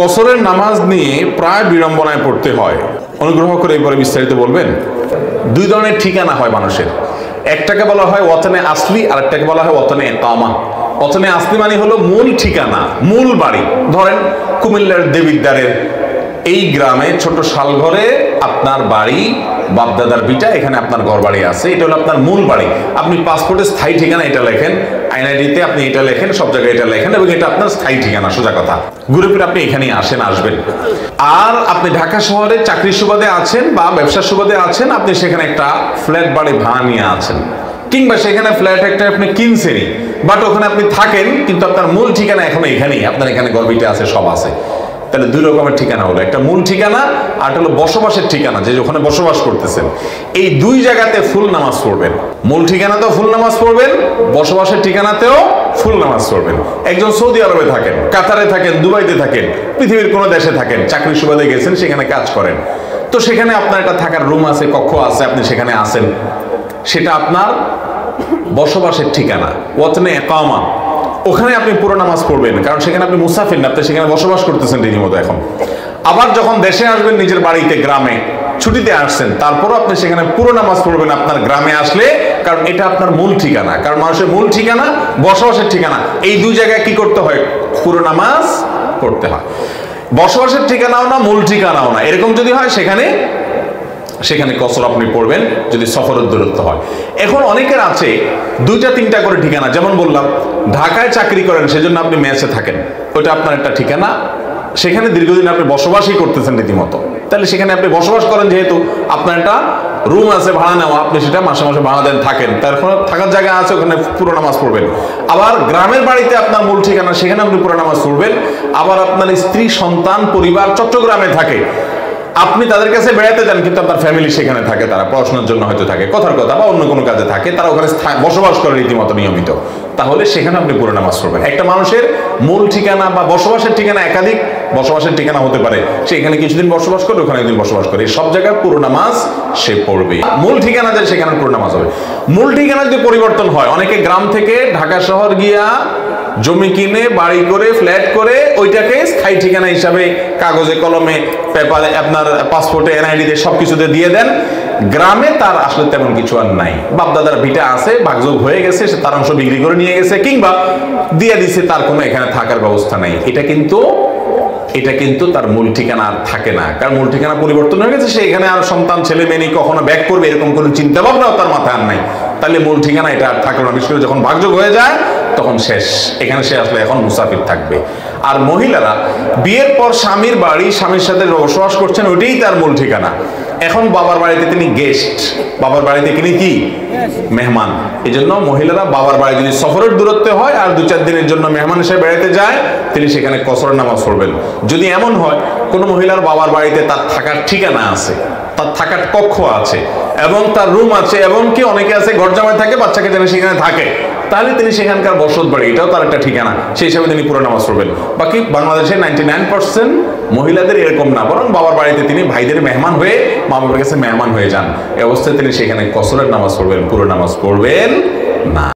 কসরের নামাজ নিয়ে প্রায় বিড়ম্বনায় পড়তে হয়, অনুগ্রহ করে এরপরে বিস্তারিত বলবেন। দুই ধরনের ঠিকানা হয় মানুষের, একটাকে বলা হয় ওয়াতনে আসলি, আর একটাকে বলা হয় ওয়াতনে ইকামা। ওয়াতনে আসলি মানে হলো মূল ঠিকানা, মূল বাড়ি। ধরেন কুমিল্লার দেবিদ্বারের এই গ্রামে ছোট শালঘরে আপনার বাড়ি, বাপদাদার ভিটা, এখানে আপনার ঘর বাড়ি আছে, এটা হলো আপনার মূল বাড়ি। আপনি পাসপোর্টে স্থায়ী ঠিকানা এটা লেখেন, আইনআইডিতে আপনি এটা লেখেন, সব জায়গায় এটা লেখেন, এবং এটা আপনার স্থায়ী ঠিকানা। সোজা কথা, ঘুরে ফিরে আপনি এখানেই আসবেন। আর আপনি ঢাকা শহরে চাকরির সুবাদে আছেন বা ব্যবসার সুবাদে আছেন, আপনি সেখানে একটা ফ্ল্যাট বাড়ি ভাড়া নিয়ে আছেন, কিংবা সেখানে ফ্ল্যাট একটা আপনি কিনছেনই, বাট ওখানে আপনি থাকেন, কিন্তু আপনার মূল ঠিকানা এখন এখানেই, আপনার এখানে গর্বিতে আছে, সব আছে। তাহলে দুই রকমের ঠিকানা হলো, একটা মূল ঠিকানা আর হলো বসবাসের ঠিকানা, যে ওখানে বসবাস করতেছেন। এই দুই জায়গাতে ফুল নামাজ পড়বেন। মূল ঠিকানাতেও ফুল নামাজ পড়বেন, বসবাসের ঠিকানাতেও ফুল নামাজ পড়বেন। একজন সৌদি আরবে থাকেন, কাতারে থাকেন, দুবাইতে থাকেন, পৃথিবীর কোনো দেশে থাকেন, চাকরির সুবাদে গেছেন, সেখানে কাজ করেন, তো সেখানে আপনার একটা থাকার রুম আছে, কক্ষ আছে, আপনি সেখানে আছেন, সেটা আপনার বসবাসের ঠিকানা, ওয়াতনে ইকামা। ওখানে আপনি পুরো নামাজ পড়বেন, কারণ সেখানে আপনি মুসাফির না, আপনি সেখানে বসবাস করতেছেন রীতিমতো এখন। আবার যখন দেশে আসবেন, নিজের বাড়িতে, গ্রামে ছুটিতে আসছেন, তারপরও আপনি সেখানে পুরো নামাজ পড়বেন আপনার গ্রামে আসলে, কারণ এটা আপনার মূল ঠিকানা। কারণ মানুষের মূল ঠিকানা, বসবাসের ঠিকানা, এই দুই জায়গায় কি করতে হয়? পুরো নামাজ পড়তে হয়। বসবাসের ঠিকানাও না, মূল ঠিকানাও না, এরকম যদি হয় সেখানে কসর আপনি পড়বেন, যদি সফরের দূরত্ব হয়। এখন অনেকের আছে দুইটা তিনটা করে ঠিকানা, যেমন বললাম ঢাকায় চাকরি করেন, সেজন্য আপনি মেসে থাকেন, ওইটা আপনার একটা ঠিকানা, সেখানে দীর্ঘদিন আপনি বসবাসই করতেছেন রীতিমতো। তাহলে সেখানে আপনি বসবাস করেন, যেহেতু আপনার একটা রুম আছে ভাড়া নেওয়া, আপনি সেটা মাসে মাসে ভাড়া দেন, থাকেন, তারপর থাকার জায়গা আছে, ওখানে পুরো নামাজ পড়বেন। আবার গ্রামের বাড়িতে আপনার মূল ঠিকানা, সেখানে আপনি পুরো নামাজ পড়বেন। আবার আপনার স্ত্রী, সন্তান, পরিবার চট্টগ্রামে থাকে, আপনি তাদের কাছে বেড়াতে যান, কিন্তু আপনার ফ্যামিলি সেখানে থাকে, তারা পড়াশোনার জন্য হয়তো থাকে, কথার কথা, বা অন্য কোনো কাজে থাকে, তারা ওখানে বসবাস করে রীতিমতো নিয়মিত, তাহলে সেখানে আপনি পুরো নামাজ পড়বেন। একটা মানুষের মূল ঠিকানা বা বসবাসের ঠিকানা একাধিক বসবাসের ঠিকানা হতে পারে, সে এখানে কিছুদিন বসবাস করে, ওখানে একদিন বসবাস করে, সব জায়গায় পুরো নামাজ সে পড়বে। মূল ঠিকানা যে, সেখানে পুরো নামাজ হবে। মূল ঠিকানা যদি পরিবর্তন হয়, অনেকে গ্রাম থেকে ঢাকা শহর গিয়া জমি কিনে, বাড়ি করে, ফ্ল্যাট করে, ওইটাকে স্থায়ী ঠিকানা হিসাবে কাগজে কলমে, পেপারে, আপনার পাসপোর্টে, এনআইডিতে সবকিছুতে দিয়ে দেন। গ্রামে তার আসলে তেমন কিছু আর নাই, বাপদাদার ভিটা আছে, ভাগযোগ হয়ে গেছে, সে তার অংশ বিক্রি করে নিয়ে গেছে, কিংবা দিয়ে দিছে, তার কোনো এখানে থাকার ব্যবস্থা নাই। এটা কিন্তু তার মূল ঠিকানা আর থাকে না, কারণ মূল ঠিকানা পরিবর্তন হয়ে গেছে, সে এখানে আর সন্তান, ছেলে মেয়ে কখনো ব্যাক করবে এরকম কোনো চিন্তা ভাবনাও তার মাথায় আর নাই। তাহলে মূল ঠিকানা এটা আর থাকলো না, বিশেষ করে যখন ভাগযোগ হয়ে যায়, তখন শেষ, এখানে সে আসলে এখন মুসাফির থাকবে। আর মহিলারা বিয়ের পর স্বামীর বাড়ি, স্বামীর সাথে বসবাস করছেন, ওইটাই তার মূল ঠিকানা। এখন বাবার বাড়িতে তিনি গেস্ট, বাবার বাড়িতে তিনি কি মেহমান। এই জন্য মহিলারা বাবার বাড়ি যদি সফরের দূরত্বে হয় আর 2-4 দিনের জন্য মেহমান হিসেবে বেড়াতে যায়, তিনি সেখানে কসরের নামাজ পড়বেন। যদি এমন হয় কোনো মহিলার বাবার বাড়িতে তার থাকার ঠিকানা আছে, তার থাকার কক্ষ আছে, এবং তার রুম আছে, এবং কি অনেকে আছে ঘর জামাই থাকে, বাচ্চাকে যেন সেখানে থাকে, তাহলে তিনি সেখানকার বসত বাড়ি, এটাও তার একটা ঠিকানা, সেই হিসাবে তিনি পুরো নামাজ পড়বেন। বাকি বাংলাদেশের 99% মহিলাদের এরকম না, বরং বাবার বাড়িতে তিনি ভাইদের মেহমান হয়ে, মা বাবার কাছে মেহমান হয়ে যান, এই অবস্থায় তিনি সেখানে কসরের নামাজ পড়বেন, পুরো নামাজ পড়বেন না।